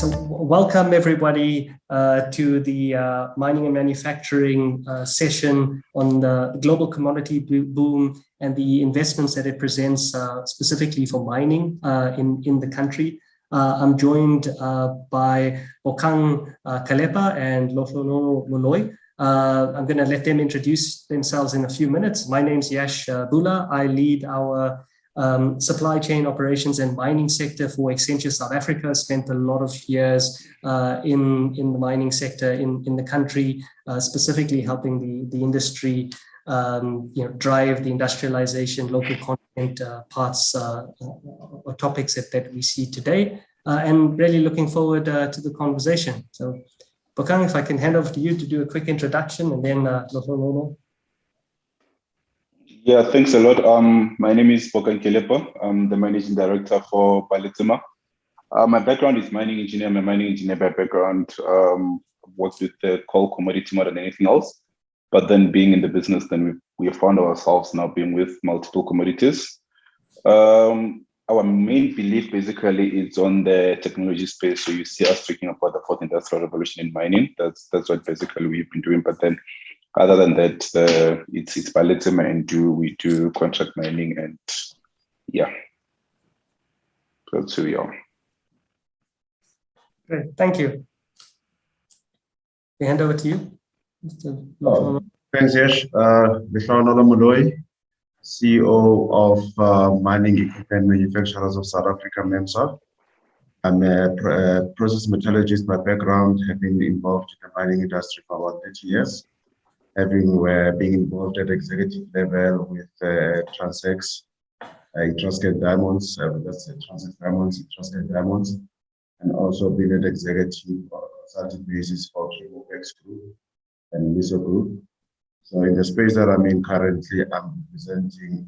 Welcome everybody to the mining and manufacturing session on the global commodity boom and the investments that it presents specifically for mining in the country. I'm joined by Bokang Kalepa and Lofolono Moloi. I'm going to let them introduce themselves in a few minutes. My name's Yash Bula. I lead our supply chain operations and mining sector for Accenture South Africa. Spent a lot of years in the mining sector in the country, specifically helping the industry drive the industrialization, local content parts or topics that we see today, and really looking forward to the conversation. So Bokang, if I can hand over to you to do a quick introduction, and then Lofolono. Yeah, thanks a lot. My name is Bokang Kalepa. I'm the managing director for Baletima. My background is mining engineer. I'm a mining engineer by background. Worked with the coal commodity more than anything else. But then being in the business, then we found ourselves now being with multiple commodities. Our main belief basically is on the technology space. So you see us speaking about the fourth industrial revolution in mining. That's what basically we've been doing. But then other than that, it's Baletima and we do contract mining, and yeah, that's who we are. Great, thank you. We hand over to you, Mr. Thanks, Yash. Lofolono Moloi, CEO of Mining Equipment Manufacturers of South Africa, MEMSA. I'm a process metallurgist by background, have been involved in the mining industry for about 30 years. Having been involved at executive level with Transex, Transkei Diamonds, that's Transex Diamonds, Transkei Diamonds, and also been an executive on a consulting basis for X Group and Miso Group. So in the space that I'm in currently, I'm representing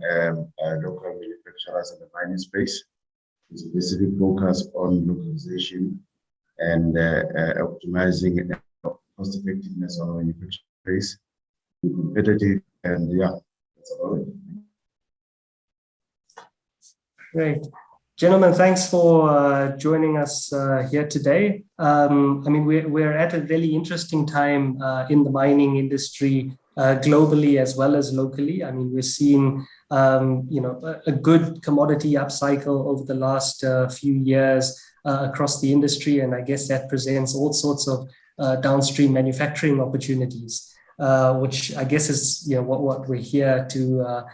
local manufacturers in the mining space, with specific focus on localization and optimizing cost effectiveness on the manufacturing space. Competitive, and yeah, that's about it. Great. Gentlemen, thanks for joining us here today. I mean, we're at a really interesting time in the mining industry globally as well as locally. I mean, we're seeing a good commodity upcycle over the last few years across the industry, and I guess that presents all sorts of downstream manufacturing opportunities. Which I guess is what we're here to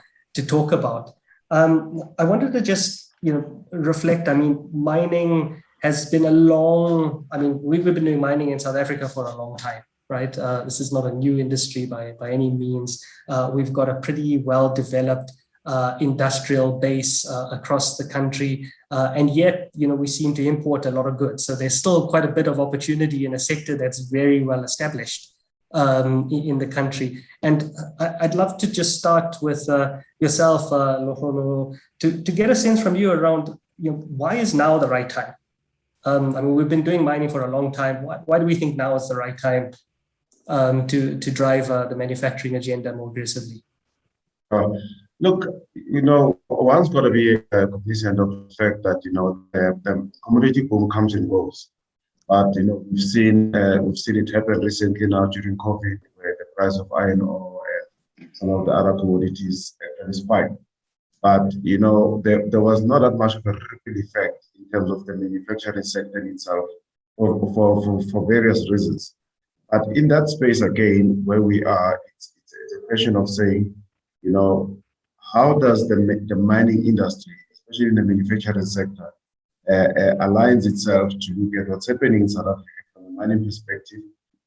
talk about. I wanted to just reflect. I mean, mining has been we've been doing mining in South Africa for a long time, right? This is not a new industry by any means. We've got a pretty well developed industrial base across the country, and yet we seem to import a lot of goods. So there's still quite a bit of opportunity in a sector that's very well established in the country. And I'd love to just start with yourself, Lofolono, to get a sense from you around why is now the right time? I mean, we've been doing mining for a long time. Why do we think now is the right time to drive the manufacturing agenda more aggressively? Look, one's got to be cognizant of the fact that the commodity boom comes and goes. But we've seen it happen recently now during COVID, where the price of iron ore and some of the other commodities spiked. But there was not that much of a ripple effect in terms of the manufacturing sector itself, for various reasons. But in that space again, where we are, it's a question of saying, how does the mining industry, especially in the manufacturing sector, aligns itself to look at what's happening in South Africa from a mining perspective,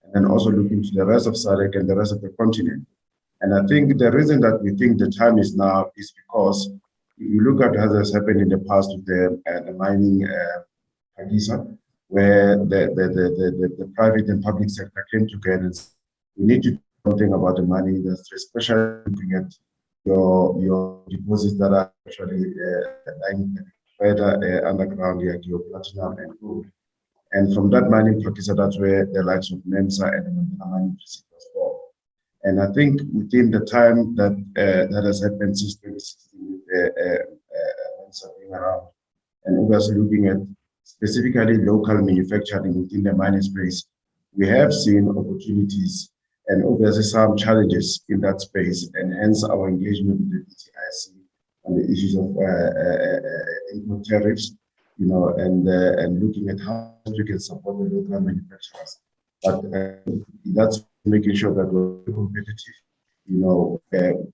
and then also looking to the rest of SADC and the rest of the continent. And I think the reason that we think the time is now is because you look at what has happened in the past with the mining Pakistan, where the private and public sector came together and said, we need to do something about the mining industry, especially looking at your deposits that are actually further underground, like your platinum and gold. And from that mining practice, that's where the likes of MEMSA and the mining practice was born. And I think within the time that that has happened since 2016, with MEMSA being around, and obviously looking at specifically local manufacturing within the mining space, we have seen opportunities and obviously some challenges in that space, and hence our engagement with the DTIC on the issues of import tariffs, and looking at how we can support the local manufacturers. But that's making sure that we're competitive,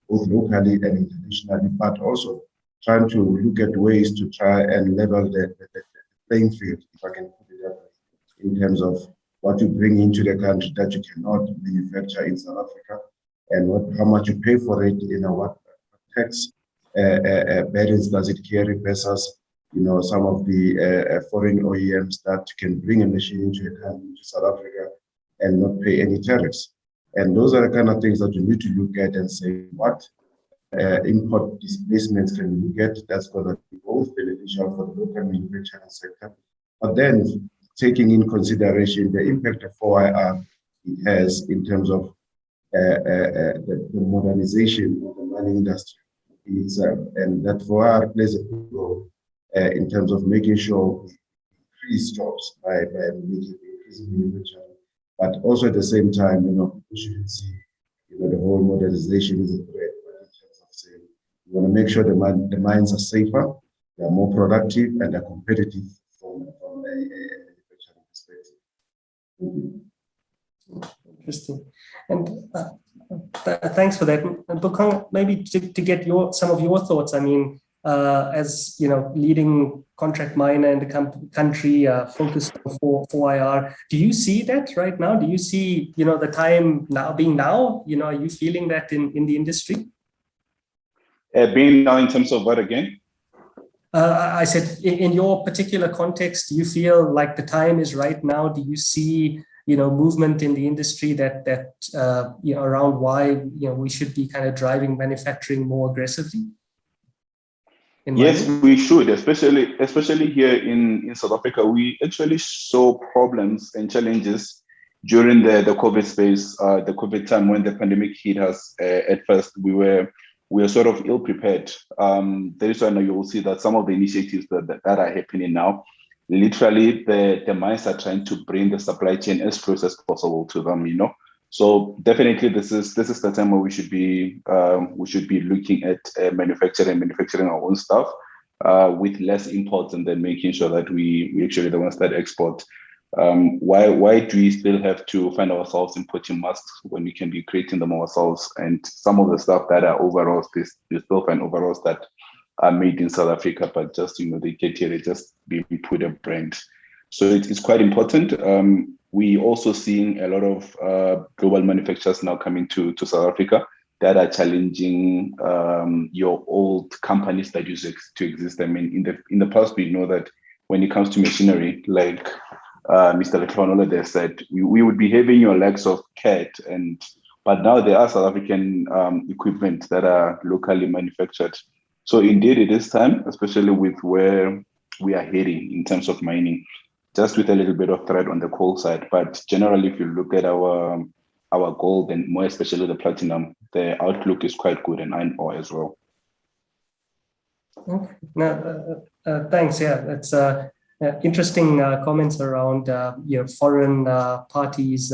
both locally and internationally, but also trying to look at ways to try and level the playing field, if I can put it that way, in terms of what you bring into the country that you cannot manufacture in South Africa, and how much you pay for it, what tax burdens does it carry versus, some of the foreign OEMs that can bring a machine into a country, into South Africa, and not pay any tariffs. And those are the kind of things that you need to look at and say, what import displacements can we get that's going to be both beneficial for the local manufacturing sector, but then taking in consideration the impact of 4IR it has in terms of the modernization of the mining industry in itself, and that 4IR plays a big role in terms of making sure we increase jobs by increasing manufacturing, but also at the same time, we shouldn't see, the whole modernization is a threat. We want to make sure the mines are safer, they are more productive, and they're competitive from a manufacturing perspective. Interesting. And thanks for that. And Bokang, maybe to get some of your thoughts. I mean, as leading contract miner in the country, focused on 4IR, do you see that right now? Do you see the time now being now? Are you feeling that in the industry? Being now in terms of what again? I said, in your particular context, do you feel like the time is right now? Do you see, movement in the industry that around why, we should be kind of driving manufacturing more aggressively? Yes, we should, especially here in South Africa. We actually saw problems and challenges during the COVID space, the COVID time when the pandemic hit us. At first, we were sort of ill prepared. That is why now you will see that some of the initiatives that are happening now, literally the mines are trying to bring the supply chain as close as possible to them. So definitely this is the time where we should be looking at manufacturing our own stuff with less imports, and then making sure that we actually the ones that export. Why do we still have to find ourselves importing masks when we can be creating them ourselves? And some of the stuff that are overalls, we still find overalls that are made in South Africa, but just they get here, they just be put a brand. So it's quite important. We also seeing a lot of global manufacturers now coming to South Africa that are challenging your old companies that used to exist. I mean, in the past, we know that when it comes to machinery, like Mr. Letlhonolo there said, we would be having your likes of CAT, but now there are South African equipment that are locally manufactured. So indeed, it is time, especially with where we are heading in terms of mining, just with a little bit of threat on the coal side. But generally, if you look at our gold, and more especially the platinum, the outlook is quite good, and iron ore as well. Okay. No, thanks. Yeah, that's interesting comments around foreign parties,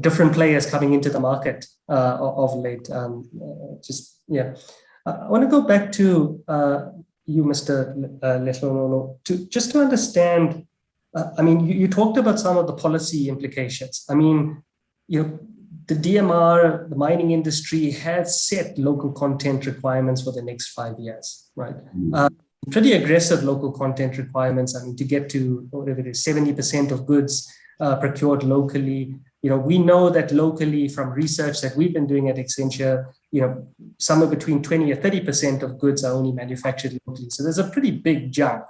different players coming into the market of late. I want to go back to you, Mr. Letlhonolo, to understand. You talked about some of the policy implications. The DMR, the mining industry, has set local content requirements for the next 5 years, right? Pretty aggressive local content requirements. To get to whatever it is, 70% of goods procured locally. We know that locally, from research that we've been doing at Accenture, somewhere between 20 or 30% of goods are only manufactured locally. So there's a pretty big jump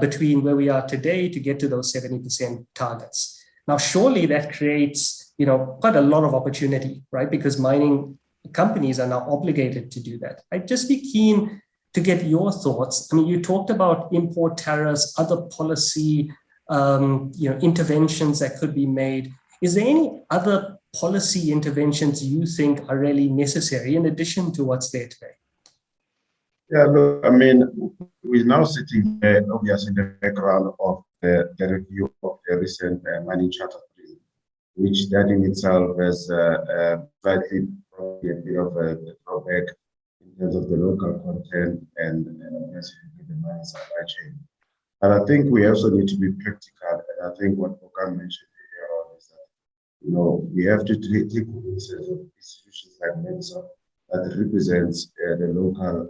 between where we are today to get to those 70% targets. Now, surely that creates quite a lot of opportunity, right? Because mining companies are now obligated to do that. I'd just be keen to get your thoughts. You talked about import tariffs, other policy interventions that could be made. Is there any other policy interventions you think are really necessary in addition to what's there today? Yeah, look, I mean, we're now sitting obviously in the background of the review of the recent mining charter, which that in itself has slightly probably a bit of a drawback in terms of the local content and obviously the mining supply chain. And I think we also need to be practical. And I think what Bokan mentioned earlier on is that, we have to take cognizance of institutions like MENSA that represents the local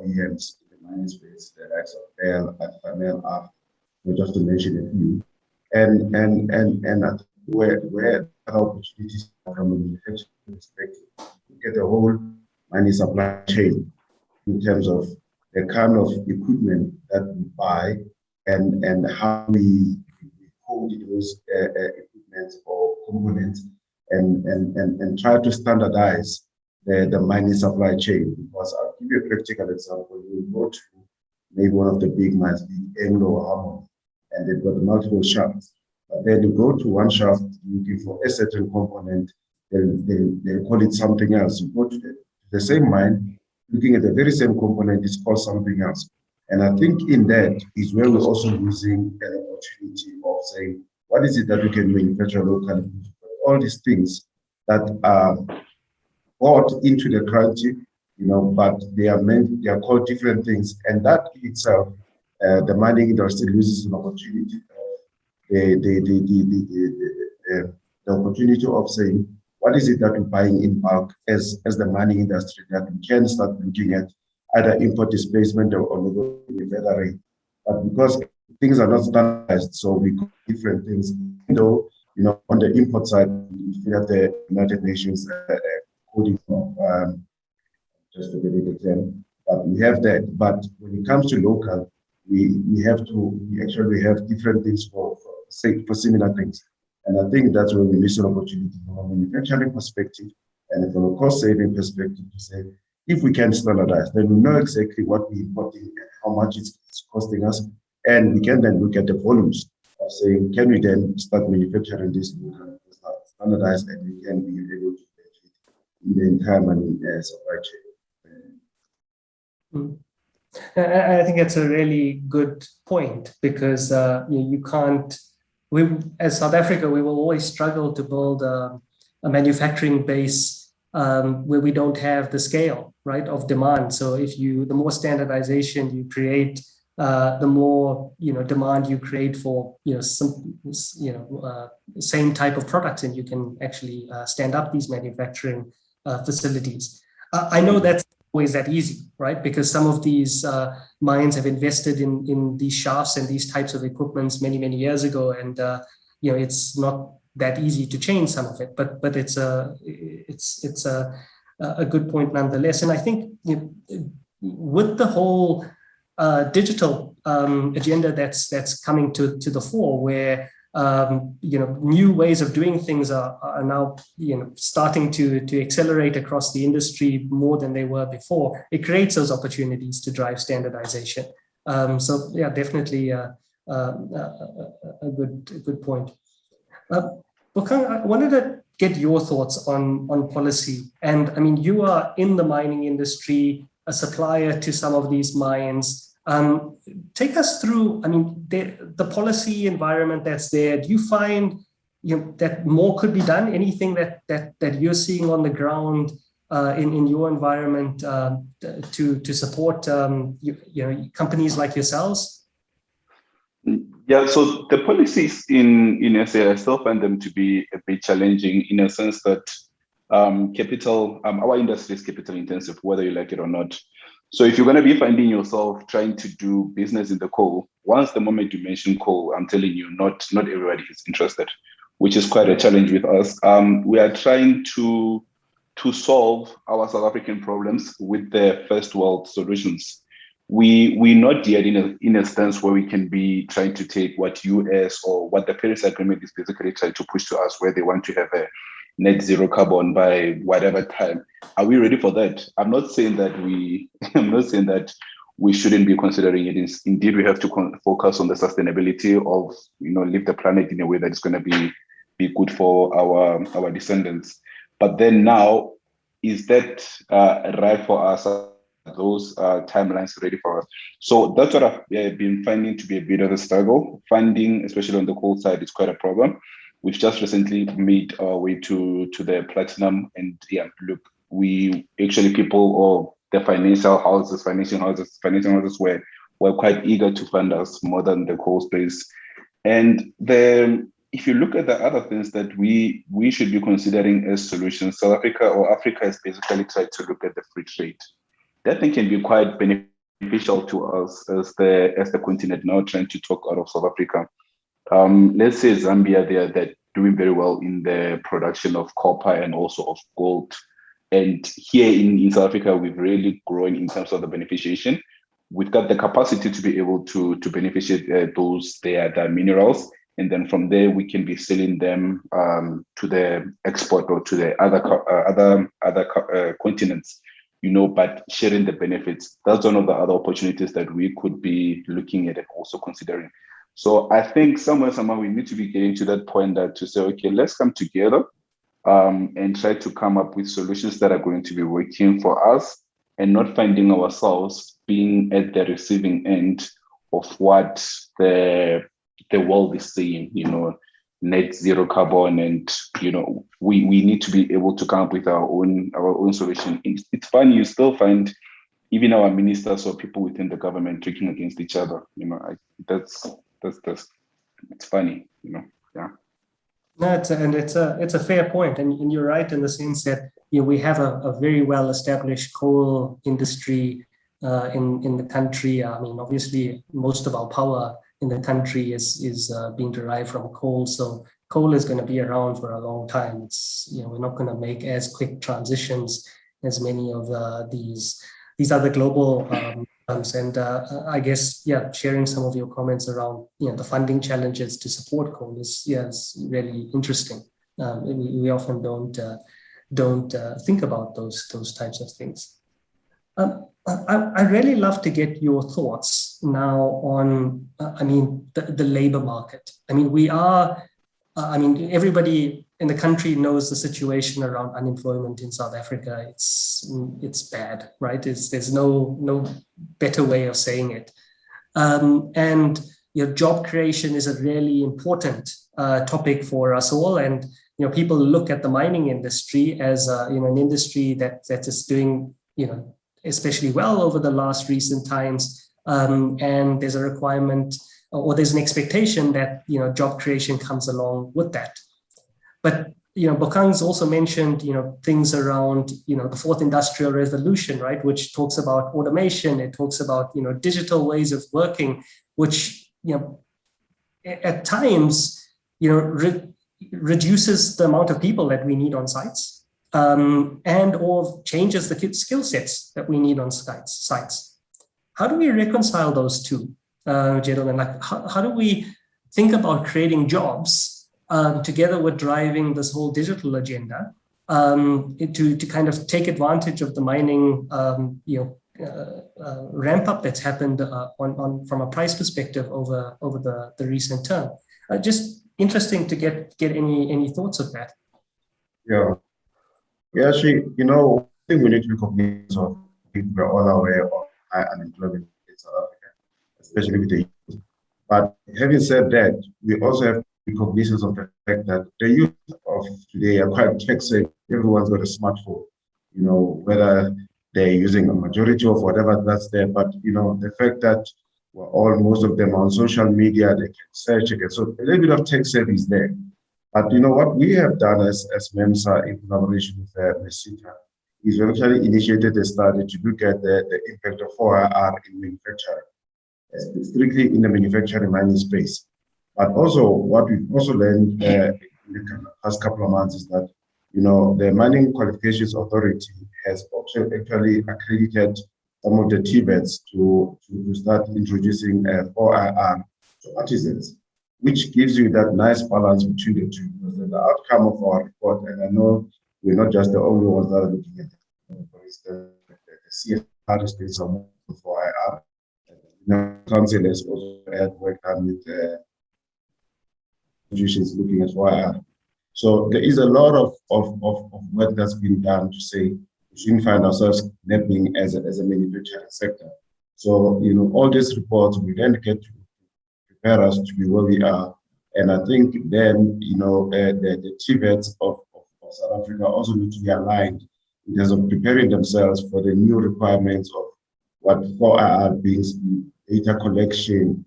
OEMs in the mining space, the likes of Bell, Fanel, just to mention a few. And I think where opportunities from a manufacturing perspective, look at the whole mining supply chain in terms of the kind of equipment that we buy and how we code those equipment or components and try to standardize the mining supply chain. Because I'll give you a practical example. You go to maybe one of the big mines, the Anglo or Harmony, and they've got multiple shafts. But then you go to one shaft looking for a certain component, they'll call it something else. You go to the same mine, looking at the very same component, it's called something else. And I think in that is where we're also losing an opportunity of saying, what is it that we can manufacture locally? All these things that are bought into the country, but they are called different things. And that itself, the mining industry loses an opportunity. The opportunity of saying, what is it that we're buying in bulk as the mining industry that we can start looking at either import displacement or negotiating a better rate. But because things are not standardized, so we do different things. Though, on the import side, we have the United Nations coding just to get it term, but we have that. But when it comes to local, we actually have different things for similar things. And I think that's where we miss an opportunity from a manufacturing perspective and from a cost-saving perspective to say, if we can standardize, then we know exactly what we're importing and how much it's costing us. And we can then look at the volumes of saying, can we then start manufacturing this standardized and we can be able to benefit in the entire mining supply chain. I think that's a really good point because you can't. As South Africa, we will always struggle to build a manufacturing base where we don't have the scale, right, of demand. So the more standardization you create, the more demand you create for same type of products, and you can actually stand up these manufacturing facilities. I know that's always that easy, right? Because some of these mines have invested in these shafts and these types of equipments many years ago, and it's not that easy to change some of it. But it's a good point nonetheless. And I think with the whole digital agenda that's coming to the fore, where new ways of doing things are now starting to accelerate across the industry more than they were before. It creates those opportunities to drive standardization. So yeah, definitely a good point. Bokang, I wanted to get your thoughts on policy. And I mean, you are in the mining industry, a supplier to some of these mines. Take us through, I mean, the policy environment that's there. Do you find that more could be done? Anything that you're seeing on the ground in your environment to support companies like yourselves? Yeah, so the policies in SA, I still find them to be a bit challenging in a sense that our industry is capital intensive, whether you like it or not. So if you're going to be finding yourself trying to do business in the coal, once the moment you mention coal, I'm telling you, not everybody is interested, which is quite a challenge with us. We are trying to solve our South African problems with the first world solutions. We're not yet in a stance where we can be trying to take what US or what the Paris Agreement is basically trying to push to us, where they want to have a net zero carbon by whatever time. Are we ready for that? I'm not saying that we shouldn't be considering it. Indeed, we have to focus on the sustainability of leave the planet in a way that is going to be good for our descendants. But then now, is that right for us those timelines ready for us? So that's what I've been finding to be a bit of a struggle. Funding, especially on the coal side, is quite a problem. We've just recently made our way to the platinum, and look, we actually people or the financial houses were quite eager to fund us more than the coal space. And if you look at the other things that we should be considering as solutions, South Africa or Africa has basically tried to look at the free trade. That thing can be quite beneficial to us as the continent now trying to talk out of South Africa. Let's say Zambia, they're doing very well in the production of copper and also of gold. And here in South Africa, we've really grown in terms of the beneficiation. We've got the capacity to be able to beneficiate those their minerals. And then from there, we can be selling them to the export or to the other continents, but sharing the benefits. That's one of the other opportunities that we could be looking at and also considering. So I think somewhere we need to be getting to that point to say, okay, let's come together and try to come up with solutions that are going to be working for us and not finding ourselves being at the receiving end of what the world is saying, net zero carbon, and we need to be able to come up with our own solution. It's funny, you still find even our ministers or people within the government talking against each other. That's it's funny, yeah. No, it's a fair point, and you're right in the sense that we have a very well established coal industry in the country. I mean, obviously, most of our power in the country is being derived from coal, so coal is going to be around for a long time. It's we're not going to make as quick transitions as many of these other global firms. And I guess sharing some of your comments around the funding challenges to support coal is really interesting. We often don't think about those types of things. I really love to get your thoughts now on, the labor market. Everybody in the country knows the situation around unemployment in South Africa. It's bad, right? There's no better way of saying it. And job creation is a really important topic for us all. And people look at the mining industry as an industry that is doing especially well over the last recent times, and there's a requirement or there's an expectation that job creation comes along with that. But Bokang's also mentioned things around the fourth industrial revolution, right, which talks about automation. It talks about digital ways of working, which at times reduces the amount of people that we need on sites. And or changes the skill sets that we need on sites. How do we reconcile those two, gentlemen? Like, how do we think about creating jobs together with driving this whole digital agenda to kind of take advantage of the mining ramp up that's happened from a price perspective over the recent term? Just interesting to get any thoughts of that. Yeah, actually, I think we need to be cognizant of, we're all aware of high unemployment in South Africa, especially with the youth. But having said that, we also have to be cognizant of the fact that the youth of today are quite tech-savvy. Everyone's got a smartphone, whether they're using a majority of whatever that's there. But, the fact that most of them are on social media, they can search again. So a little bit of tech-savvy is there. But what we have done as MEMSA in collaboration with MESITA is we actually initiated a study to look at the impact of 4IR in manufacturing, strictly in the manufacturing mining space. But also what we've also learned in the past couple of months is that the Mining Qualifications Authority has also actually accredited some of the TVETs to start introducing 4IR to artisans, which gives you that nice balance between the two. Because the outcome of our report, and I know we're not just the only ones that are looking at it. For instance, the CSR is doing some for IR. The council has also had work done with institutions looking at IR. So there is a lot of work that's been done to say, we shouldn't find ourselves napping as a manufacturing sector. So, all these reports we then get to prepare us to be where we are. And I think then, the TVETs of South Africa also need to be aligned in terms of preparing themselves for the new requirements of what 4IR brings, data collection,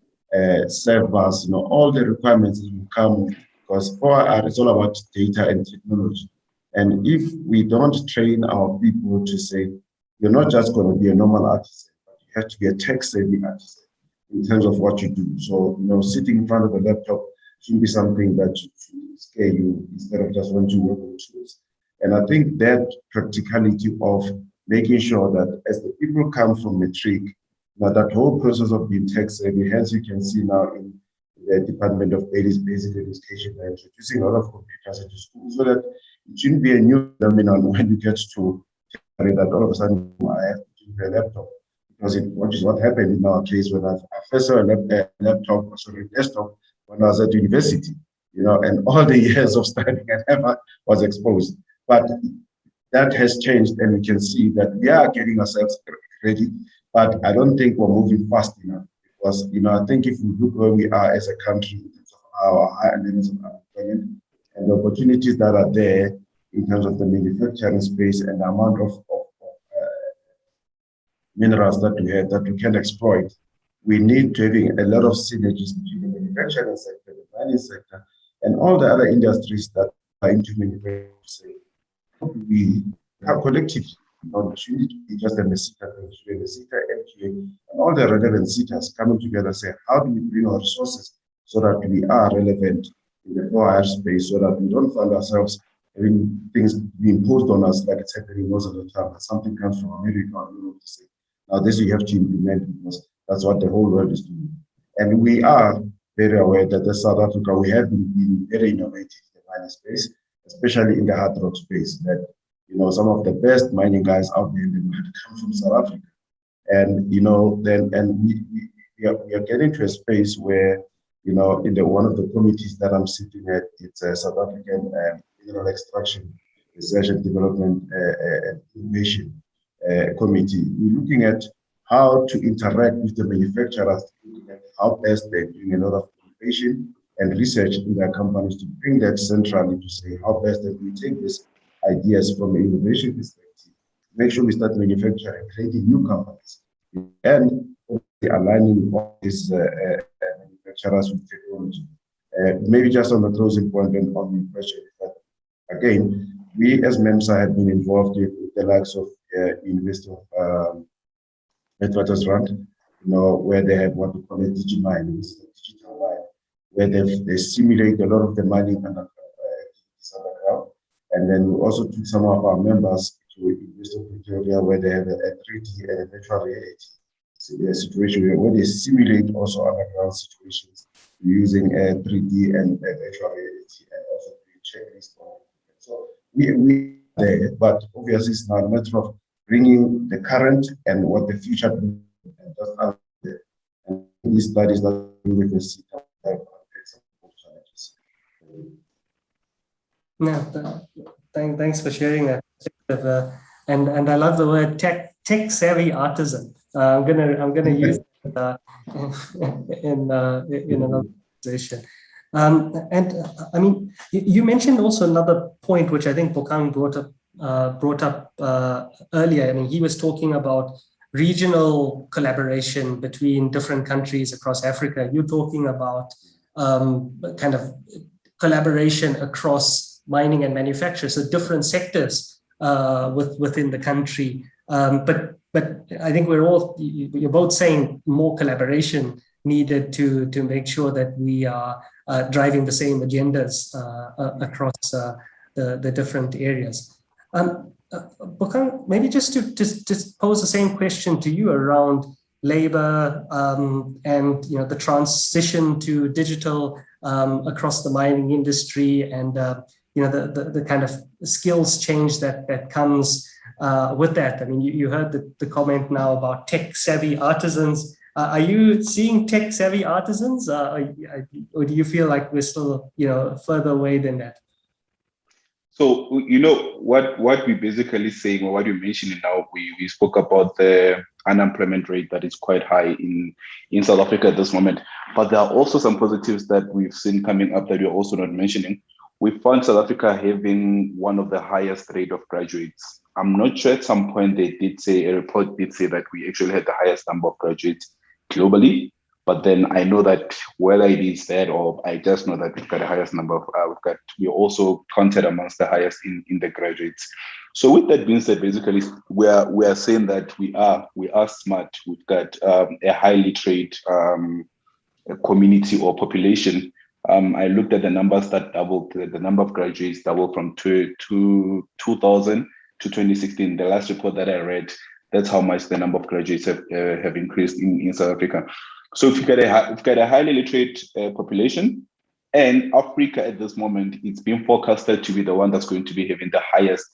servers, all the requirements that will come, because 4IR is all about data and technology. And if we don't train our people to say, you're not just going to be a normal artisan, but you have to be a tech-savvy artisan in terms of what you do. So, sitting in front of a laptop shouldn't be something that should scare you instead of just wanting to work with tools. And I think that practicality of making sure that as the people come from matric, that whole process of being tech-savvy, as you can see now in the Department of Basic Education, they're introducing a lot of computers into schools, so that it shouldn't be a new phenomenon when you get to that all of a sudden I have to use a laptop. Because what happened in our case when I first saw a desktop when I was at university, and all the years of studying I never was exposed. But that has changed, and we can see that we are getting ourselves ready, but I don't think we're moving fast enough. Because, I think if we look where we are as a country in terms of our high levels of unemployment and the opportunities that are there in terms of the manufacturing space and the amount of minerals that we have that we can exploit, we need to having a lot of synergies between the manufacturing sector, the mining sector, and all the other industries that are into manufacturing. We have collectively, it shouldn't be just a MESITA, MQA, and all the relevant SITAs coming together and say, how do we bring our resources so that we are relevant in the 4IR space, so that we don't find ourselves having things being imposed on us like it's happening most of the time, that something comes from America or Europe to say, now this you have to implement because that's what the whole world is doing. And we are very aware that in South Africa, we have been very innovative in the mining space, especially in the hard rock space, that some of the best mining guys out there in the world come from South Africa. And we are getting to a space where, in one of the committees that I'm sitting at, it's a South African Mineral Extraction, Research and Development and Innovation Committee. We're looking at how to interact with the manufacturers, looking at how best they're doing a lot of innovation and research in their companies to bring that centrally to say how best that we take these ideas from an innovation perspective, make sure we start manufacturing, creating new companies, and aligning all these manufacturers with technology. Maybe just on the closing point and on the question, but again, we as MEMSA have been involved with the likes of University of Witwatersrand, where they have what we call a digital mine, where they simulate a lot of the mining underground. And then we also took some of our members to University of Pretoria, where they have a 3D and a virtual reality situation where they simulate also underground situations using a 3D and a virtual reality and also checklist. So we are there, but obviously it's not a matter of bringing the current and what the future brings and just out there. And these studies that we with the CETA have challenges. No, thanks for sharing that. And I love the word tech savvy artisan. I'm gonna use it in another conversation. And I mean, you mentioned also another point which I think Bokang brought up earlier. I mean, he was talking about regional collaboration between different countries across Africa. You're talking about kind of collaboration across mining and manufacture, so different sectors within the country. But I think you're both saying more collaboration needed to make sure that we are driving the same agendas across the different areas. Bokang, maybe just to pose the same question to you around labor and the transition to digital across the mining industry, and the kind of skills change that comes with that. I mean, you heard the comment now about tech-savvy artisans. Are you seeing tech-savvy artisans, or do you feel like we're still further away than that? So, what we're basically saying, or what you're mentioning now, we spoke about the unemployment rate that is quite high in South Africa at this moment. But there are also some positives that we've seen coming up that we're also not mentioning. We found South Africa having one of the highest rate of graduates. I'm not sure, at some point a report did say that we actually had the highest number of graduates globally. But then I know that whether it is that, or I just know that we've got the highest number of, we're also counted amongst the highest in the graduates. So with that being said, basically, we are saying that we are smart. We've got a highly literate community or population. I looked at the numbers that doubled. The number of graduates doubled from 2000 to 2016. The last report that I read, that's how much the number of graduates have increased in South Africa. So if you've got a highly literate population, and Africa at this moment, it's been forecasted to be the one that's going to be having the highest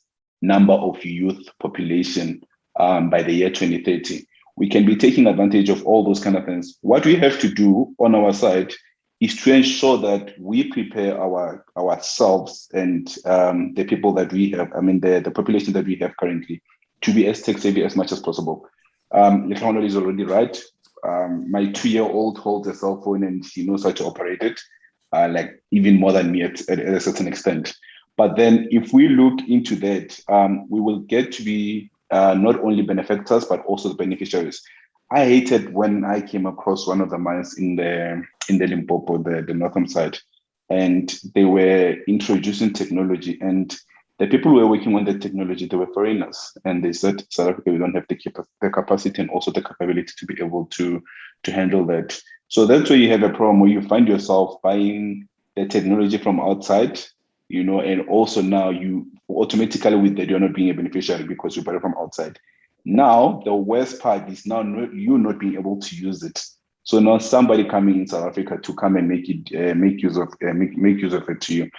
number of youth population by the year 2030. We can be taking advantage of all those kind of things. What we have to do on our side is to ensure that we prepare ourselves and the people that we have, the population that we have currently, to be as tech savvy as much as possible. Letlhano is already right. My 2-year-old holds a cell phone and she knows how to operate it, like even more than me at a certain extent. But then if we look into that, we will get to be not only benefactors, but also the beneficiaries. I hated when I came across one of the mines in the Limpopo, the northern side, and they were introducing technology, and the people who were working on the technology, they were foreigners, and they said, South Africa, we don't have the capacity and also the capability to be able to handle that. So that's where you have a problem where you find yourself buying the technology from outside, and also now you automatically with that, you're not being a beneficiary because you buy it from outside. Now, the worst part is now you not being able to use it. So now somebody coming in South Africa to come and make use of it to you.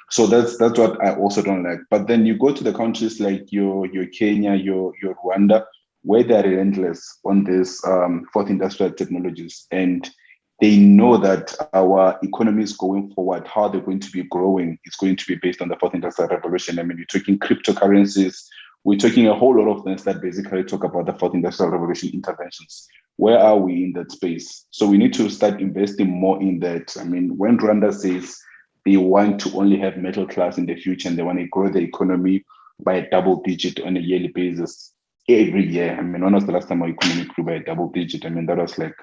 So that's what I also don't like. But then you go to the countries like your Kenya, your Rwanda, where they're relentless on this fourth industrial technologies, and they know that our economy is going forward. How they're going to be growing is going to be based on the fourth industrial revolution. I mean, we're talking cryptocurrencies. We're talking a whole lot of things that basically talk about the fourth industrial revolution interventions. Where are we in that space? So we need to start investing more in that. I mean, when Rwanda says they want to only have middle class in the future and they want to grow the economy by a double digit on a yearly basis every year. I mean, when was the last time our economy grew by a double digit? I mean, that was like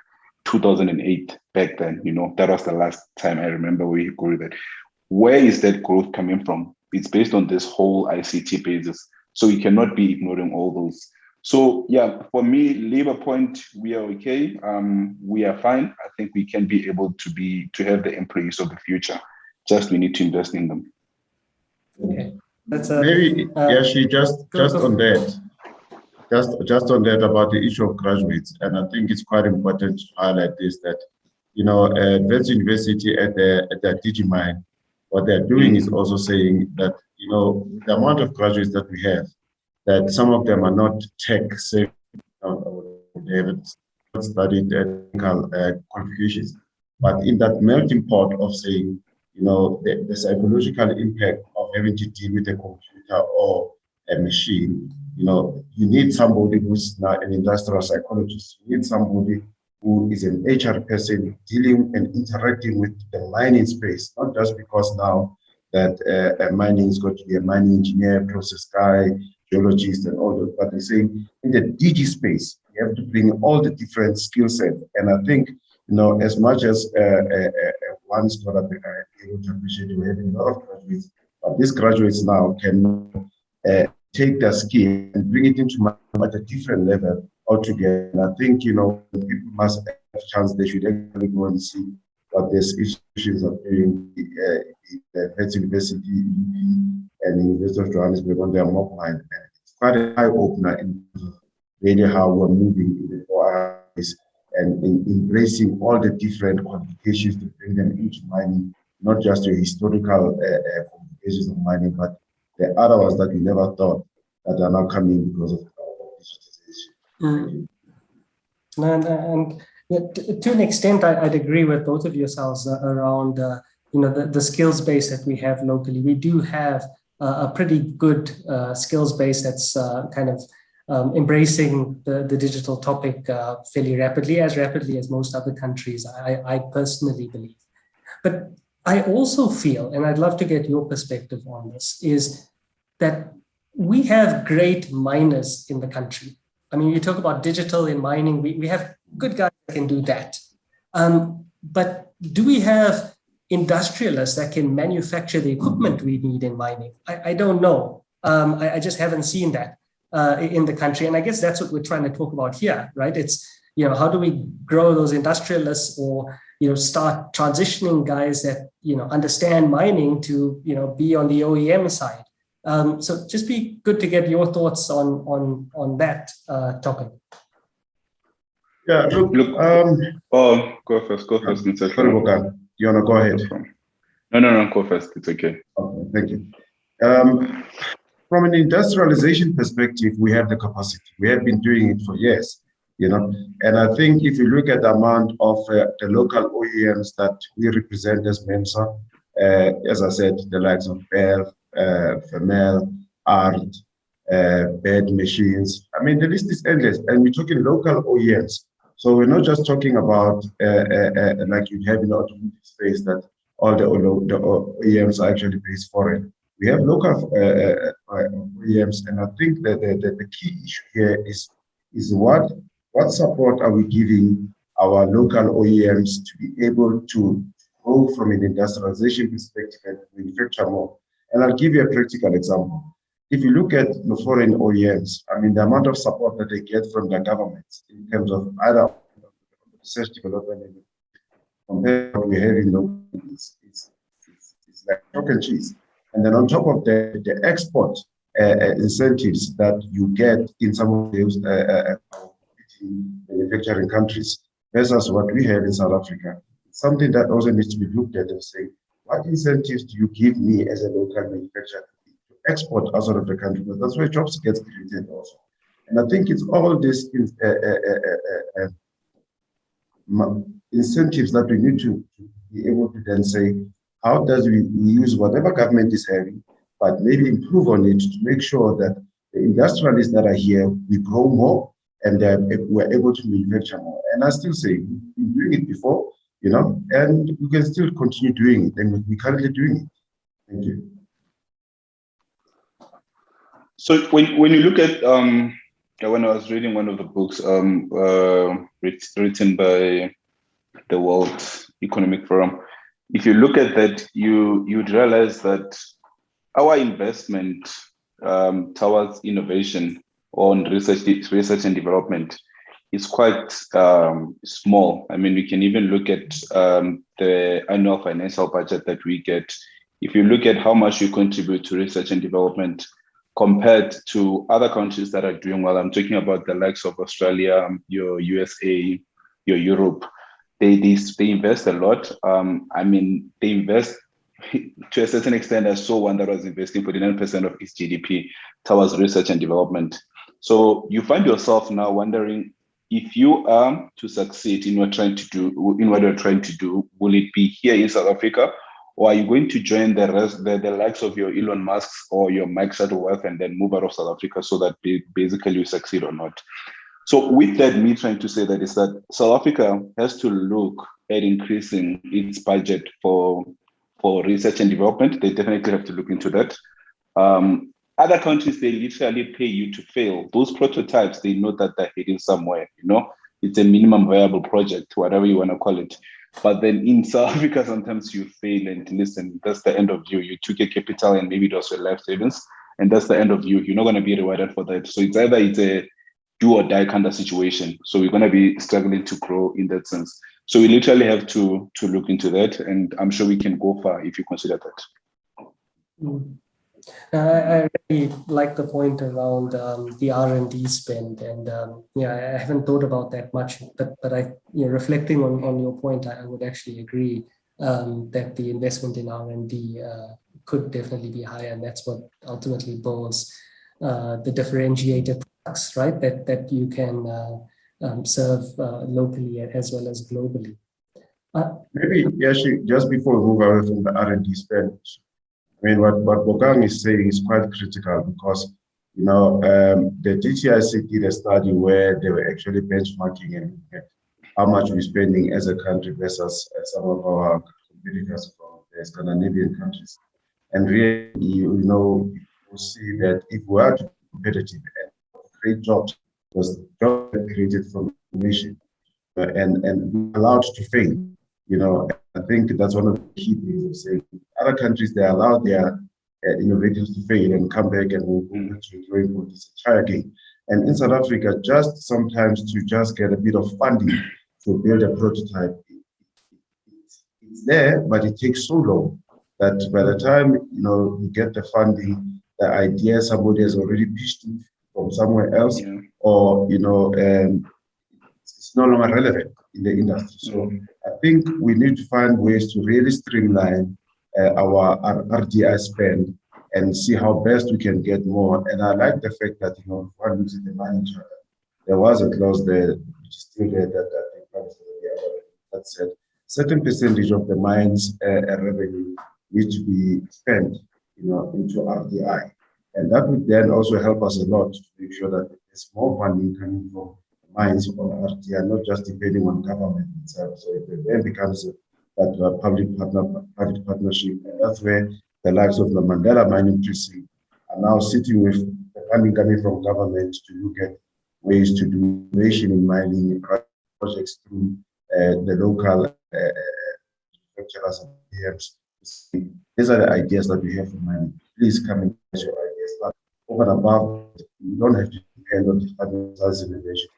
2008 back then, that was the last time I remember we grew that. Where is that growth coming from? It's based on this whole ICT basis. So we cannot be ignoring all those. So yeah, for me, labor point, we are okay. We are fine. I think we can be able to have the employees of the future. Just we need to invest in them. Okay, that's maybe Yashi, just on that. Just on that about the issue of graduates, and I think it's quite important to highlight this, that Wits University at the Digimine, what they're doing is also saying that the amount of graduates that we have, that some of them are not tech savvy, they haven't studied technical qualifications, but in that melting pot of saying, the psychological impact of having to deal with a computer or a machine, you need somebody who's now an industrial psychologist. You need somebody who is an HR person dealing and interacting with the mining space, not just because now that mining is going to be a mining engineer, process guy, geologist, and all that, but they're saying in the DG space, you have to bring all the different skill sets. And I think, as much as one's got to be able to appreciate you having a lot of graduates, but these graduates now can take their skill and bring it into at a different level altogether. And I think, people must have a chance, they should actually go and see what these institutions are doing, the Wits University and the University of Johannesburg on their mock mine. And it's quite an eye-opener in terms of really how we're moving in the 4 hours and in embracing all the different qualifications to bring them into mining, not just the historical qualifications of mining, but the other ones that we never thought that are now coming because of digitization. And to an extent, I'd agree with both of yourselves around the skills base that we have locally. We do have a pretty good skills base that's kind of embracing the digital topic fairly rapidly as most other countries, I personally believe. But I also feel, and I'd love to get your perspective on this, is that we have great miners in the country. I mean, you talk about digital in mining, we have good guys that can do that. But do we have industrialists that can manufacture the equipment we need in mining? I don't know. I just haven't seen that in the country. And I guess that's what we're trying to talk about here, right? It's, how do we grow those industrialists or, start transitioning guys that, understand mining to, be on the OEM side. So just be good to get your thoughts on that topic. Yeah, look. Go first. Sorry, Bokan. You want to go ahead? No, go first. It's okay. Okay, thank you. From an industrialization perspective, we have the capacity. We have been doing it for years, and I think if you look at the amount of the local OEMs that we represent as MEMSA, as I said, the likes of Bell, Vermel, ART, bed machines. I mean, the list is endless, and we're talking local OEMs. So we're not just talking about like you have in the automotive space that all the OEMs are actually based foreign. We have local OEMs, and I think that the key issue here is what support are we giving our local OEMs to be able to go from an industrialization perspective and manufacture more. And I'll give you a practical example. If you look at the foreign OEMs, I mean, the amount of support that they get from the governments in terms of either research development compared to what we have in local, it's like chalk and cheese. And then on top of the export incentives that you get in some of those manufacturing countries versus what we have in South Africa, it's something that also needs to be looked at and say, what incentives do you give me as a local manufacturer to export outside of the country? Because that's where jobs get created also. And I think it's all these incentives that we need to be able to then say, how does we use whatever government is having, but maybe improve on it to make sure that the industrialists that are here, we grow more and we're able to manufacture more. And I still say, we've been doing it before, and we can still continue doing it, and we're currently doing it. Thank you. So when you look at, when I was reading one of the books written by the World Economic Forum, if you look at that, you'd realize that our investment towards innovation on research and development is quite small. I mean, we can even look at the annual financial budget that we get. If you look at how much you contribute to research and development compared to other countries that are doing well, I'm talking about the likes of Australia, your USA, your Europe, they invest a lot. I mean, they invest to a certain extent. I saw one that was investing 49% of its GDP towards research and development. So you find yourself now wondering, if you are to succeed in what you're trying to do, will it be here in South Africa, or are you going to join the likes of your Elon Musks or your Mike Shuttleworth and then move out of South Africa so that basically you succeed or not? So with that, me trying to say that is that South Africa has to look at increasing its budget for research and development. They definitely have to look into that. Other countries, they literally pay you to fail. Those prototypes, they know that they're heading somewhere, It's a minimum viable project, whatever you want to call it. But then in South Africa, sometimes you fail and listen, that's the end of you. You took your capital and maybe it was your life savings, and that's the end of you. You're not going to be rewarded for that. So it's either it's a do or die kind of situation. So we're going to be struggling to grow in that sense. So we literally have to look into that, and I'm sure we can go far if you consider that. Mm. I really like the point around the R&D spend, and I haven't thought about that much. But I, reflecting on your point, I would actually agree that the investment in R&D could definitely be higher, and that's what ultimately builds the differentiated products, right? That you can serve locally as well as globally. Maybe, Yashi, just before we move away from the R&D spend, I mean, what Bokang is saying is quite critical because, the DTIC did a study where they were actually benchmarking and looking at how much we're spending as a country versus some of our competitors from the Scandinavian countries. And really, you see that if we are to be competitive and create jobs, because jobs are created from innovation and allowed to fail, I think that's one of the key things of saying other countries, they allow their innovators to fail and come back and we'll go back to the drawing board and try again. And in South Africa, just sometimes to just get a bit of funding to build a prototype, it's there, but it takes so long that by the time you get the funding, the idea somebody has already pitched it from somewhere else, or it's no longer relevant in the industry. So I think we need to find ways to really streamline our RDI spend and see how best we can get more. And I like the fact that one looks at the mining charter, there was a clause there which is still there that said certain percentage of the mine's revenue needs to be spent into RDI. And that would then also help us a lot to make sure that there's more funding coming from mines on RDI, not just depending on government itself. So it then becomes that public-private partnership, and that's where the likes of the Mandela Mining Precinct are now sitting with the funding coming from government to look at ways to do innovation in mining projects through the local manufacturers and PMs. These are the ideas that we have for mining. Please come and share your ideas. But over and above, you don't have to depend on the funding innovation.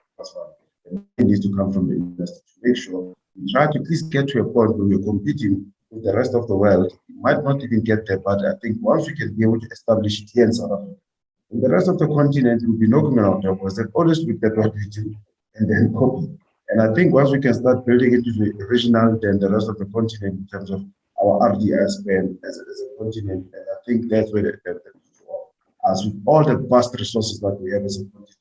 It needs to come from the industry to make sure we try to at least get to a point where we're competing with the rest of the world. We might not even get there, but I think once we can be able to establish it here in South Africa, in the rest of the continent will be knocking on our door because they've always looked at what we do and then copy. And I think once we can start building it to the original, then the rest of the continent in terms of our RDI spend as a continent, and I think that's where as with all the vast resources that we have as a continent,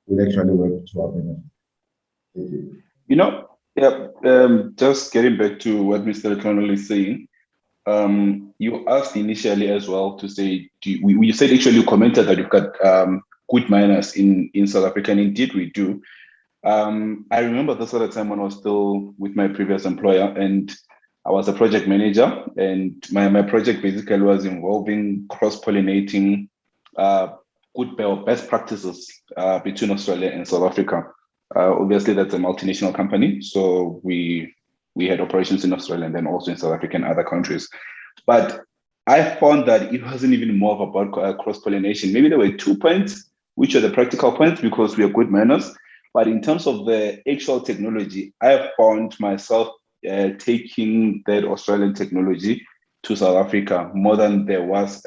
will actually work to our benefit. Just getting back to what Mr. Colonel is saying, you asked initially as well to say, you said actually you commented that you've got good miners in South Africa, and indeed we do. I remember this at the time when I was still with my previous employer, and I was a project manager, and my project basically was involving cross-pollinating good best practices between Australia and South Africa. Obviously, that's a multinational company, so we had operations in Australia and then also in South Africa and other countries. But I found that it wasn't even more about cross-pollination. Maybe there were 2 points, which are the practical points because we are good miners. But in terms of the actual technology, I found myself taking that Australian technology to South Africa more than there was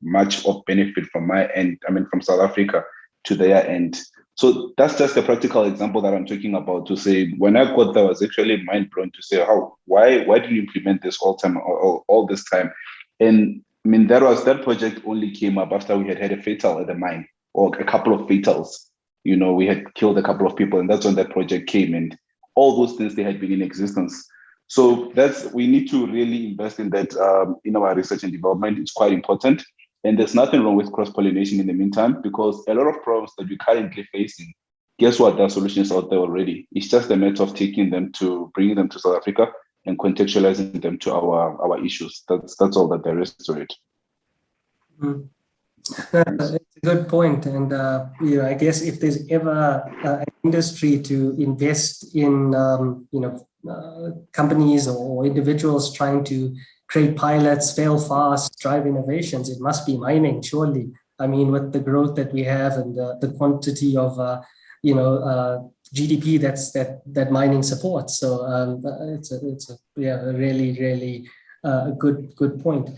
much of benefit from my end, from South Africa to their end. So that's just a practical example that I'm talking about to say, when I got there, I was actually mind blown to say, why did you implement this all this time? And that project only came up after we had a fatal at the mine, or a couple of fatals. We had killed a couple of people, and that's when that project came, and all those things, they had been in existence. So we need to really invest in that in our research and development. It's quite important. And there's nothing wrong with cross-pollination in the meantime, because a lot of problems that we're currently facing, guess what? There are solutions out there already. It's just a matter of bringing them to South Africa and contextualizing them to our issues. That's all that there is to it. That's a good point. And I guess if there's ever an industry to invest in, companies or individuals trying to create pilots, fail fast, drive innovations, it must be mining, surely. With the growth that we have and the quantity of, GDP that mining supports. So it's a really, really good point.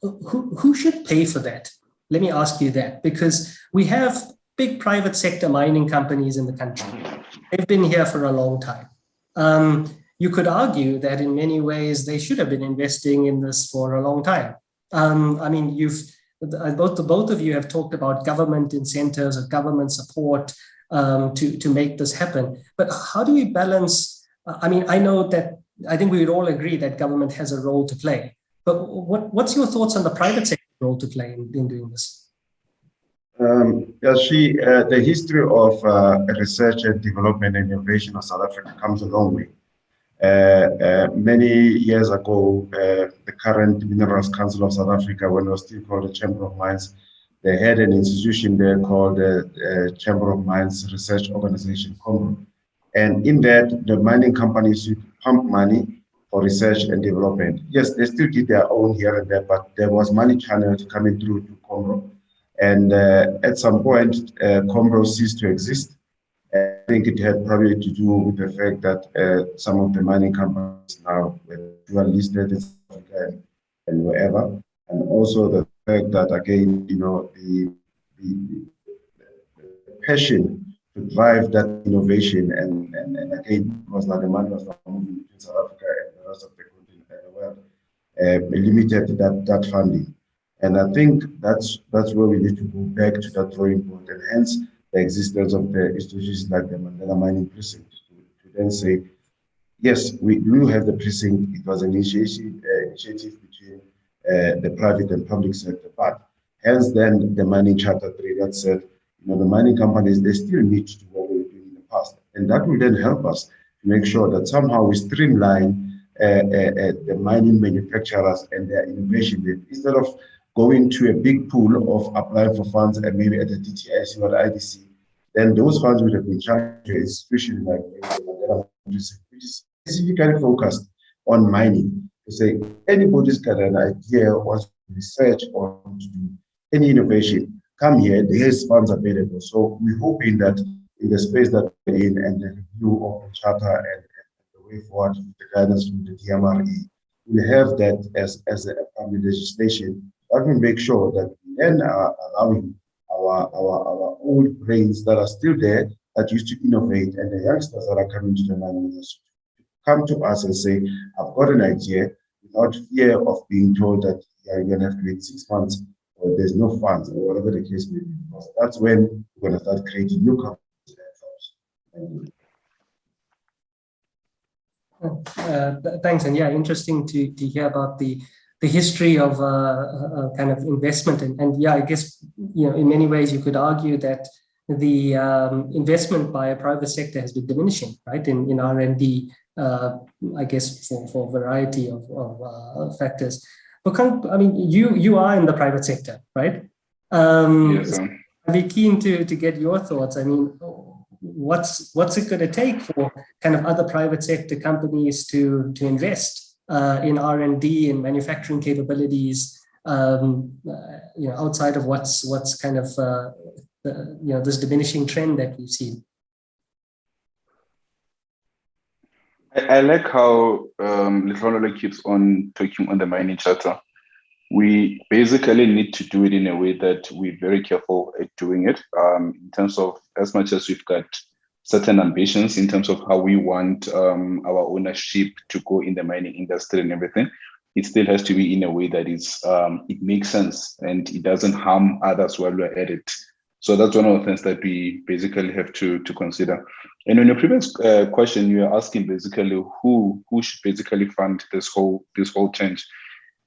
Who should pay for that? Let me ask you that, because we have big private sector mining companies in the country. They've been here for a long time. You could argue that in many ways they should have been investing in this for a long time. Both of you have talked about government incentives or government support to make this happen. But how do we balance? I think we would all agree that government has a role to play. But what's your thoughts on the private sector role to play in doing this? The history of research and development and innovation of South Africa comes a long way. Many years ago, the current Minerals Council of South Africa, when it was still called the Chamber of Mines, they had an institution there called the Chamber of Mines Research Organization, COMRO. And in that, the mining companies would pump money for research and development. Yes, they still did their own here and there, but there was money channeled coming through to COMRO. And at some point, COMRO ceased to exist. I think it had probably to do with the fact that some of the mining companies now were listed in South Africa and wherever, and also the fact that, again, the passion to drive that innovation and again, was that the money was not moving between South Africa and the rest of the continent and the world, limited that funding. And I think that's where we need to go back to that drawing board, and hence the existence of the institutions like the Mandela Mining Precinct to then say, yes, we do have the precinct. It was an initiative between the private and public sector, but hence then the mining charter 3 that said, the mining companies, they still need to do what they were doing in the past. And that will then help us to make sure that somehow we streamline the mining manufacturers and their innovation. Instead of going to a big pool of applying for funds and maybe at the DTIC or the IDC, then those funds would have been charged to institutions like which is specifically focused on mining, to say anybody's got an idea, wants to research or to do any innovation, come here, there's funds available. So we're hoping that in the space that we're in and the review of the charter and the way forward, the guidance from the DMRE, we'll have that as a public legislation that will make sure that we then are allowing our old brains that are still there, that used to innovate, and the youngsters that are coming to the mining industry come to us and say, I've got an idea, without fear of being told that you're going to have to wait 6 months or there's no funds or whatever the case may be. Because that's when we're going to start creating new companies. Thanks, and yeah, interesting to hear about the history of kind of investment, and yeah, I guess in many ways you could argue that the investment by a private sector has been diminishing, right, in R&D, I guess for a variety of factors. But I mean, you are in the private sector, right? Yes, so I'd be keen to get your thoughts. I mean, what's it going to take for kind of other private sector companies to invest in R&D and manufacturing capabilities, outside of what's kind of this diminishing trend that we've seen? I like how Lefronolo keeps on talking on the mining charter. We basically need to do it in a way that we're very careful at doing it, in terms of, as much as we've got certain ambitions in terms of how we want our ownership to go in the mining industry and everything, it still has to be in a way that is it makes sense and it doesn't harm others while we're at it. So that's one of the things that we basically have to consider. And on your previous question, you were asking basically who should basically fund this whole change.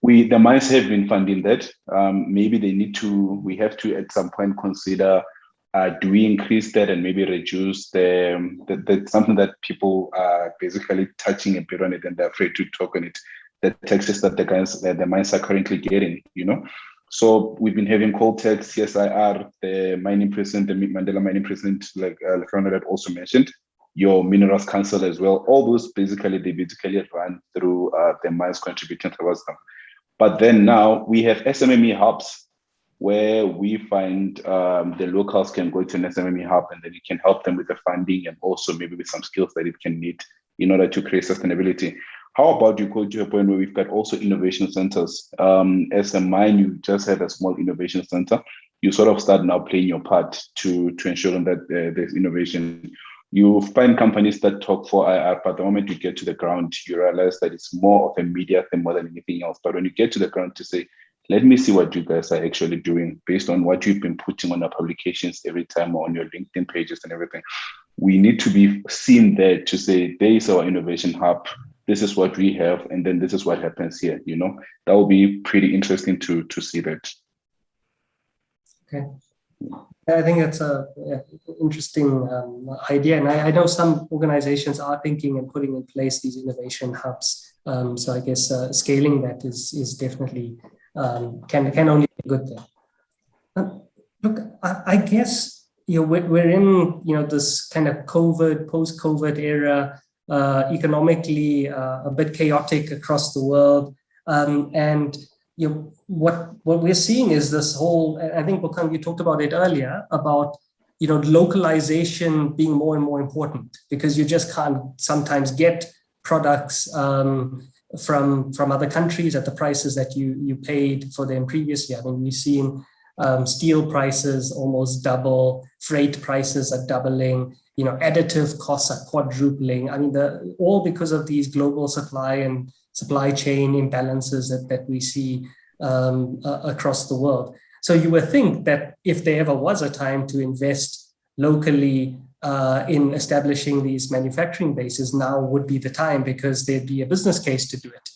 The mines have been funding that. Maybe we have to at some point consider, do we increase that and maybe reduce that's something that people are basically touching a bit on it and they're afraid to talk on it, the taxes that the mines are currently getting, So we've been having coal tax, CSIR, the mining precinct, the Mandela mining precinct, like Lefronolo had also mentioned, your Minerals Council as well. All those they basically run through the mines contributing towards them. But then now we have SMME hubs where we find the locals can go to an SMME hub and then you can help them with the funding and also maybe with some skills that it can need in order to create sustainability. How about you go to a point where we've got also innovation centers? As a mine, you just have a small innovation center. You sort of start now playing your part to ensure that there's innovation. You find companies that talk for IR, but the moment you get to the ground, you realize that it's more of a media thing more than anything else. But when you get to the ground to say, let me see what you guys are actually doing based on what you've been putting on our publications every time or on your LinkedIn pages and everything. We need to be seen there to say, there is our innovation hub. this is what we have, and then this is what happens here. That will be pretty interesting to see that. Okay. I think that's a interesting idea, and I know some organizations are thinking and putting in place these innovation hubs. So I guess scaling that is definitely can only be a good thing. Look, I guess we're in this kind of post-COVID era, economically a bit chaotic across the world, and what we're seeing is this whole, I think Bokang, you talked about it earlier, about localization being more and more important, because you just can't sometimes get products from other countries at the prices that you paid for them previously. I mean, we've seen steel prices almost double, freight prices are doubling, additive costs are quadrupling. I mean, all because of these global supply chain imbalances that we see across the world. So you would think that if there ever was a time to invest locally in establishing these manufacturing bases, now would be the time, because there'd be a business case to do it.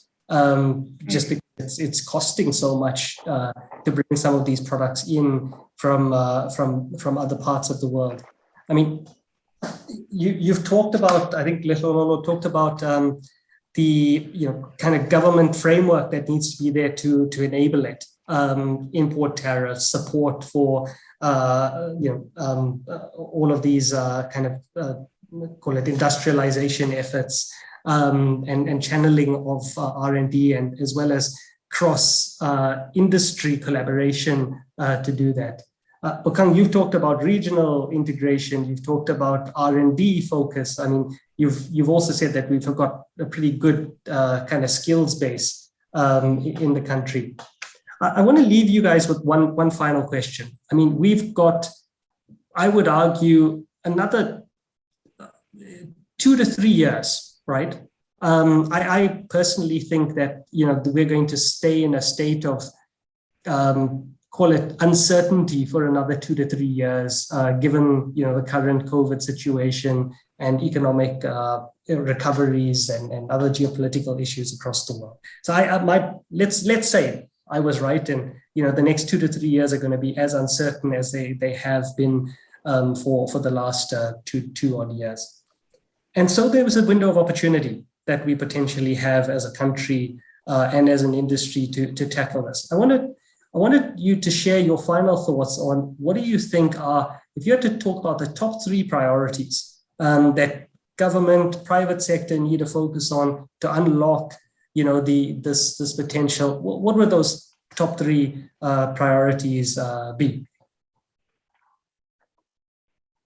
Just because it's costing so much to bring some of these products in from other parts of the world. I mean, you've talked about, I think Lolo talked about the kind of government framework that needs to be there to enable it. Import tariffs, support for all of these kind of call it industrialization efforts, and channeling of R&D, and as well as cross industry collaboration to do that. Bokang, you've talked about regional integration. You've talked about R&D focus. I mean, you've also said that we've got a pretty good kind of skills base in the country. I want to leave you guys with one final question. I mean, we've got, I would argue, another 2 to 3 years, right? I personally think that we're going to stay in a state of call it uncertainty for another 2 to 3 years, given the current COVID situation and economic recoveries and other geopolitical issues across the world. So let's say I was right, and the next 2 to 3 years are going to be as uncertain as they have been for the last two odd years. And so there was a window of opportunity that we potentially have as a country and as an industry to tackle this. I wanted you to share your final thoughts on what do you think are, if you had to talk about the top 3 priorities that government, private sector need to focus on to unlock this potential, what would those top 3 priorities be?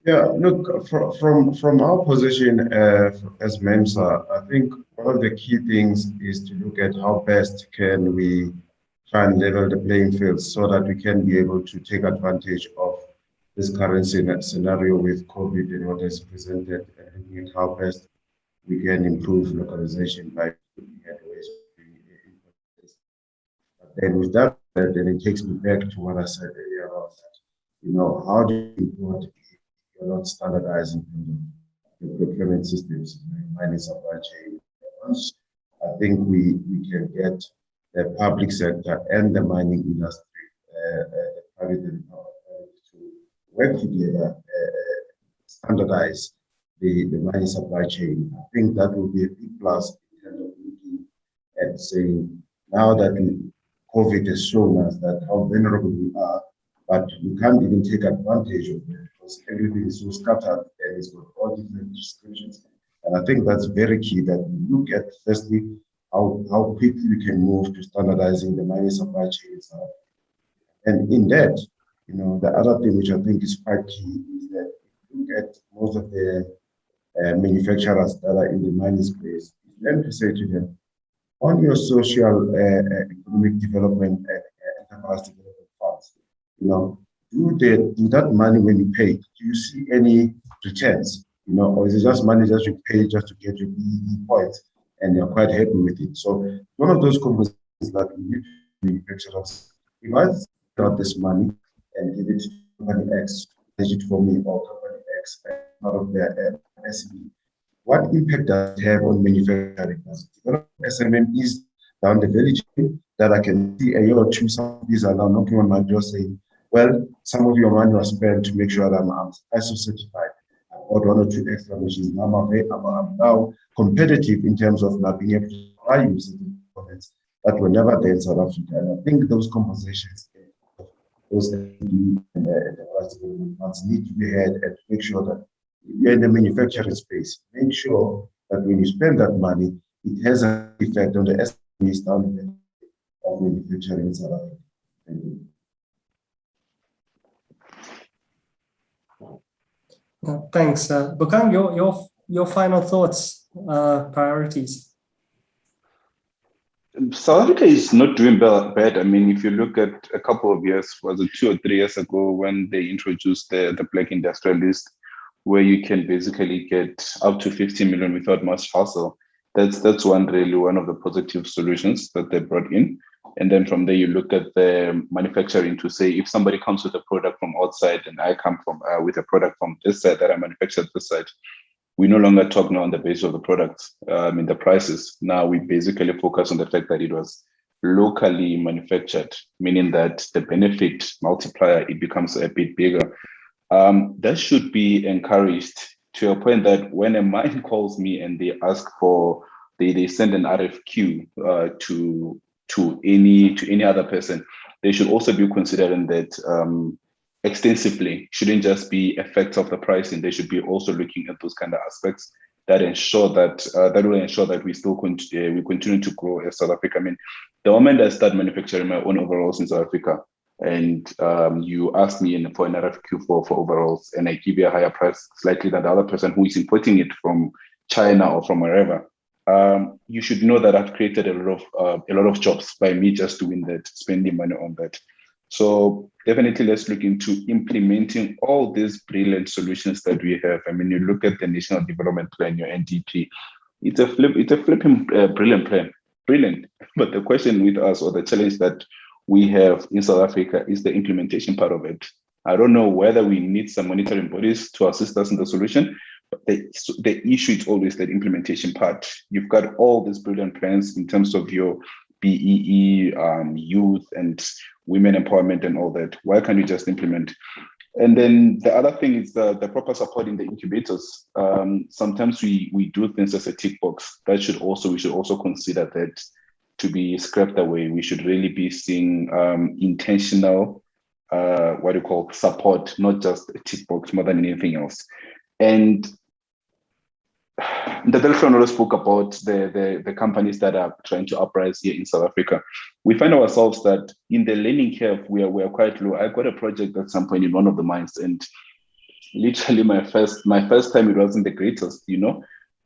Yeah, look, from our position as MEMSA, I think one of the key things is to look at how best can we try and level the playing field so that we can be able to take advantage of this current scenario with COVID and what is presented, and looking at how best we can improve localization by looking at ways to implement. And with that, then it takes me back to what I said earlier about that. How do you import if you're not standardizing the procurement systems, mining supply chain? I think we can get the public sector and the mining industry, private and public, to work together, standardize the mining supply chain. I think that will be a big plus in terms of looking at saying, now that COVID has shown us that how vulnerable we are, but we can't even take advantage of it because everything is so scattered and it's got all different descriptions. And I think that's very key, that we look at firstly how quickly we can move to standardizing the mining supply chain itself. And in that, the other thing which I think is quite key is that if you look at most of the manufacturers that are in the mining space, then to say to them, on your social economic development and enterprise development funds, do that money when you pay, do you see any returns? Or is it just money that you pay just to get your BEE points and you're quite happy with it? So one of those conversations that we need to manufacturers, if I got this money and give it to company X, manage it for me, or company X, out of their SME, what impact does it have on manufacturing? Does it develop SMMEs down the value chain that I can see a year or two, some of these are now knocking on my door saying, well, some of your money was spent to make sure that I'm ISO certified. I bought 1 or 2 extra machines. I'm now competitive in terms of not being able to supply you certain components that were never there in South Africa. And I think those conversations, those and the ones need to be had and make sure that you're in the manufacturing space. Make sure that when you spend that money, it has an effect on the SMEs down the of manufacturing in South Africa. Thank you. Thanks. Bokang, your final thoughts, priorities? South Africa is not doing bad. I mean, if you look at a couple of years, was it 2 or 3 years ago when they introduced the Black Industrialist, where you can basically get up to 50 million without much hassle. That's one of the positive solutions that they brought in. And then from there, you look at the manufacturing to say, if somebody comes with a product from outside and I come from with a product from this side that I manufactured this side, we no longer talk now on the basis of the products, in the prices. Now we basically focus on the fact that it was locally manufactured, meaning that the benefit multiplier, it becomes a bit bigger. That should be encouraged to a point that when a mine calls me and they ask for, they send an RFQ to any other person, they should also be considering that extensively. Shouldn't just be effects of the pricing. They should be also looking at those kind of aspects that ensure that that will ensure that we still we continue to grow as South Africa. I mean, the moment I start manufacturing my own overalls in South Africa, and you ask me for an RFQ for overalls, and I give you a higher price slightly than the other person who is importing it from China or from wherever, you should know that I've created a lot of jobs by me just doing that, spending money on that. So definitely let's look into implementing all these brilliant solutions that we have. I mean, you look at the National Development Plan, your NDP, it's a flipping brilliant plan, brilliant. But the question with us, or the challenge that we have in South Africa, is the implementation part of it. I don't know whether we need some monitoring bodies to assist us in the solution, but the issue is always that implementation part. You've got all these brilliant plans in terms of your BEE, youth and women empowerment and all that. Why can't you just implement? And then the other thing is the proper support in the incubators. Sometimes we do things as a tick box. We should also consider that to be scrapped away. We should really be seeing intentional, support, not just a tick box more than anything else. And the Delphine spoke about the companies that are trying to uprise here in South Africa. We find ourselves that in the learning curve, we are quite low. I got a project at some point in one of the mines, and literally my first time, it wasn't the greatest,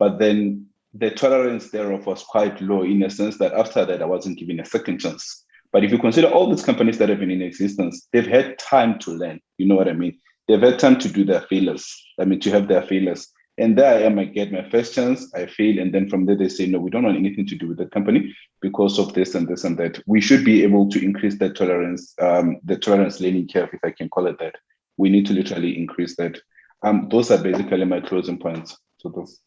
but then the tolerance thereof was quite low, in a sense that after that, I wasn't given a second chance. But if you consider all these companies that have been in existence, they've had time to learn. You know what I mean? They've had time to do their failures. To have their failures. And there I am, I get my first chance, I fail. And then from there, they say, no, we don't want anything to do with the company because of this and this and that. We should be able to increase that tolerance, the tolerance learning curve, if I can call it that. We need to literally increase that. Those are basically my closing points. So those.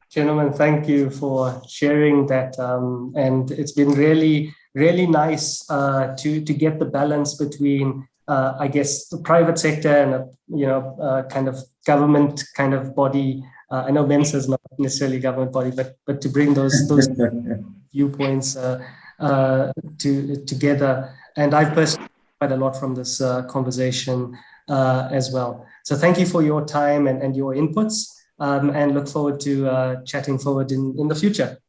Gentlemen, thank you for sharing that. And it's been really, really nice to get the balance between I guess the private sector and kind of government kind of body. I know Mensa is not necessarily government body, but to bring those viewpoints together. And I've personally quite a lot from this conversation as well. So thank you for your time and your inputs, and look forward to chatting forward in the future.